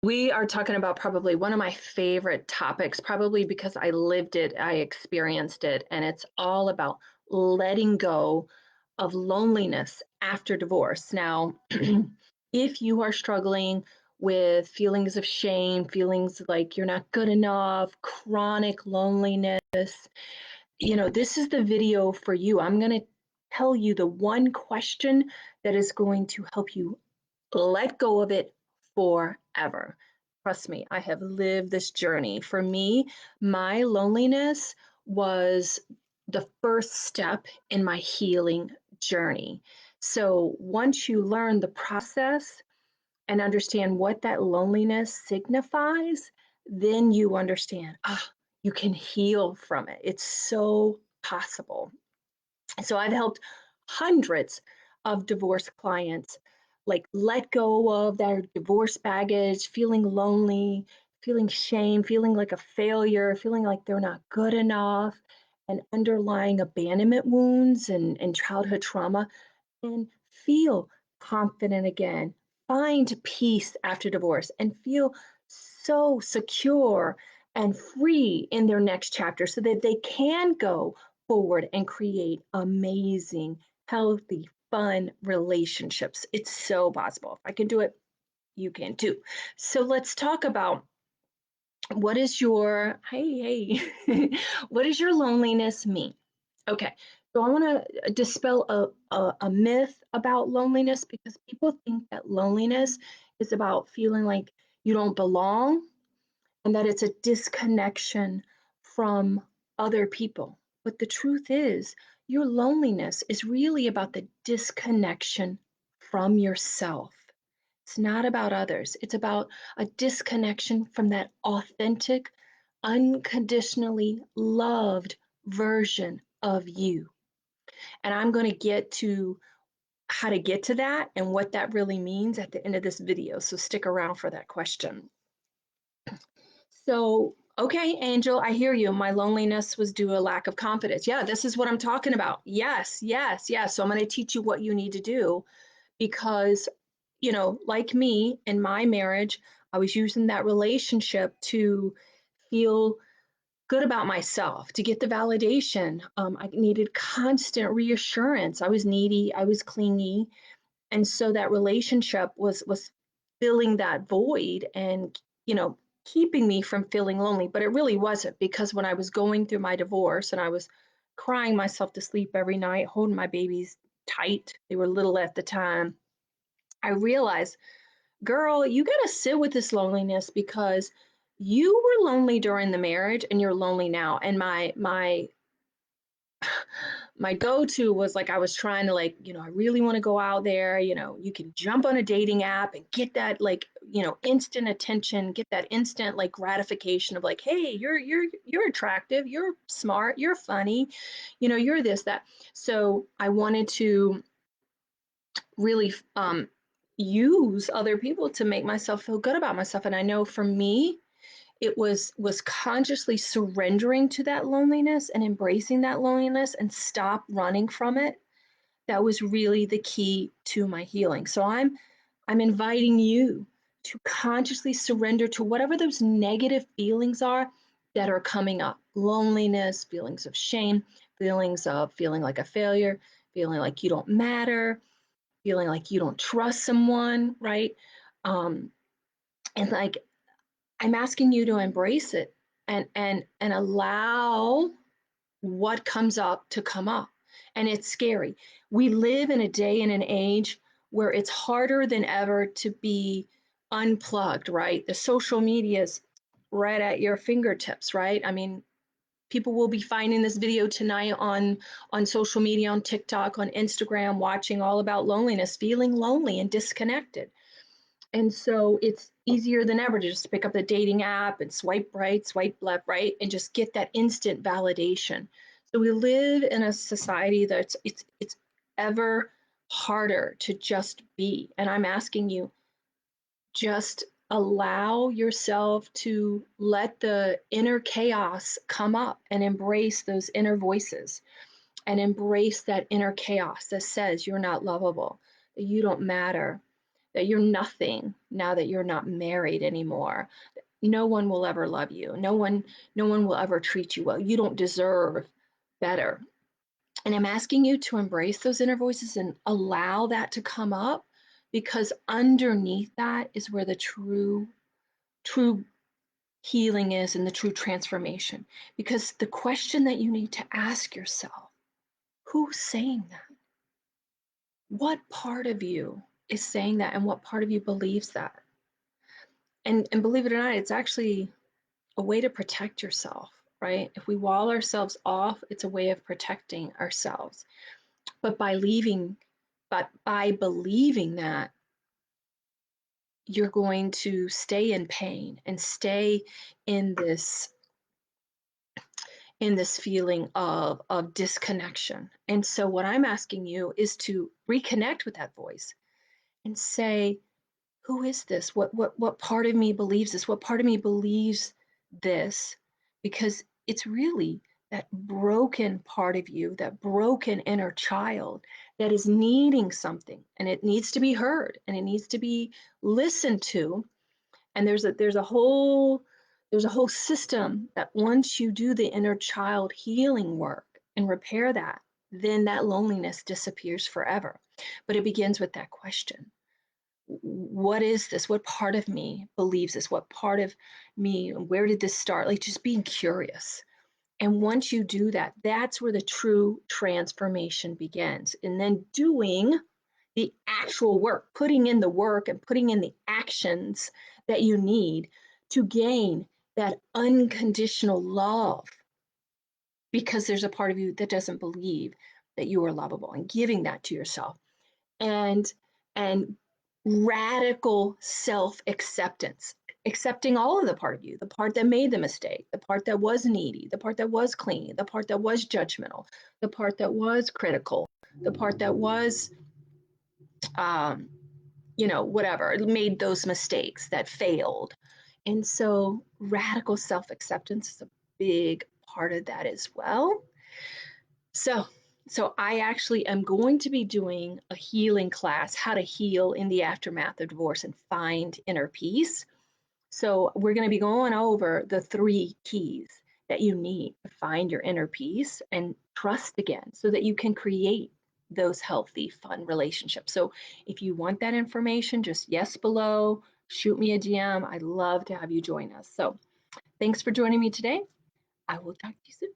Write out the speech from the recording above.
We are talking about probably one of my favorite topics, probably because I lived it, I experienced it, and it's all about letting go of loneliness after divorce. Now, if you are struggling with feelings of shame, feelings like you're not good enough, chronic loneliness, this is the video for you. I'm going to tell you the one question that is going to help you let go of it forever. Trust me, I have lived this journey. For me, my loneliness was the first step in my healing journey. So once you learn the process and understand what that loneliness signifies, then you understand, you can heal from it. It's so possible. So I've helped hundreds of divorce clients like let go of their divorce baggage, feeling lonely, feeling shame, feeling like a failure, feeling like they're not good enough, and underlying abandonment wounds and childhood trauma, and feel confident again, find peace after divorce, and feel so secure and free in their next chapter so that they can go forward and create amazing, healthy, fun relationships. It's so possible. If I can do it, you can too. So let's talk about what is your, hey, what does your loneliness mean? Okay, so I want to dispel a myth about loneliness because people think that loneliness is about feeling like you don't belong and that it's a disconnection from other people. But the truth is, your loneliness is really about the disconnection from yourself. It's not about others. It's about a disconnection from that authentic, unconditionally loved version of you. And I'm going to get to how to get to that and what that really means at the end of this video. So stick around for that question. So, okay, Angel, I hear you. My loneliness was due to a lack of confidence. Yeah, this is what I'm talking about. Yes, yes, yes. So I'm going to teach you what you need to do because, like me in my marriage, I was using that relationship to feel good about myself, to get the validation. I needed constant reassurance. I was needy, I was clingy, and so that relationship was filling that void and keeping me from feeling lonely, but it really wasn't, because when I was going through my divorce and I was crying myself to sleep every night, holding my babies tight, they were little at the time, I realized, girl, you got to sit with this loneliness because you were lonely during the marriage and you're lonely now. And my go-to was like, I was trying to, like, I really want to go out there, you can jump on a dating app and get that, like, instant attention, get that instant, like, gratification of like, hey, you're attractive, you're smart, you're funny, you're this, that. So I wanted to really use other people to make myself feel good about myself. And I know for me, it was consciously surrendering to that loneliness and embracing that loneliness and stop running from it. That was really the key to my healing. So I'm inviting you to consciously surrender to whatever those negative feelings are that are coming up. Loneliness, feelings of shame, feelings of feeling like a failure, feeling like you don't matter, feeling like you don't trust someone, right? Um, and like, I'm asking you to embrace it and allow what comes up to come up. And it's scary. We live in a day and an age where it's harder than ever to be unplugged, right? The social media is right at your fingertips, right? I mean, people will be finding this video tonight on social media, on TikTok, on Instagram, watching all about loneliness, feeling lonely and disconnected. And so it's easier than ever to just pick up the dating app and swipe right, swipe left, right, and just get that instant validation. So we live in a society that's it's ever harder to just be. And I'm asking you, just allow yourself to let the inner chaos come up and embrace those inner voices and embrace that inner chaos that says you're not lovable, that you don't matter, that you're nothing now that you're not married anymore. No one will ever love you. No one will ever treat you well. You don't deserve better. And I'm asking you to embrace those inner voices and allow that to come up, because underneath that is where the true healing is and the true transformation. Because the question that you need to ask yourself, who's saying that? What part of you is saying that, and what part of you believes that? And believe it or not, it's actually a way to protect yourself, right? If we wall ourselves off, it's a way of protecting ourselves. But by believing that, you're going to stay in pain and stay in this feeling of disconnection. And so what I'm asking you is to reconnect with that voice and say, who is this? What part of me believes this? What part of me believes this? Because it's really that broken part of you, that broken inner child that is needing something, and it needs to be heard and it needs to be listened to. And there's a whole system that once you do the inner child healing work and repair that, then that loneliness disappears forever. But it begins with that question: what is this? What part of me believes this? What part of me, where did this start? Like, just being curious. And once you do that, that's where the true transformation begins. And then doing the actual work, putting in the work and putting in the actions that you need to gain that unconditional love, because there's a part of you that doesn't believe that you are lovable, and giving that to yourself. And and radical self-acceptance, accepting all of the part of you, the part that made the mistake, the part that was needy, the part that was clingy, the part that was judgmental, the part that was critical, the part that was um, whatever, made those mistakes, that failed. And so radical self-acceptance is a big part of that as well. So, I actually am going to be doing a healing class, how to heal in the aftermath of divorce and find inner peace. So, we're going to be going over the 3 keys that you need to find your inner peace and trust again, so that you can create those healthy, fun relationships. So, if you want that information, just yes below, shoot me a DM. I'd love to have you join us. So, thanks for joining me today. I will talk to you soon.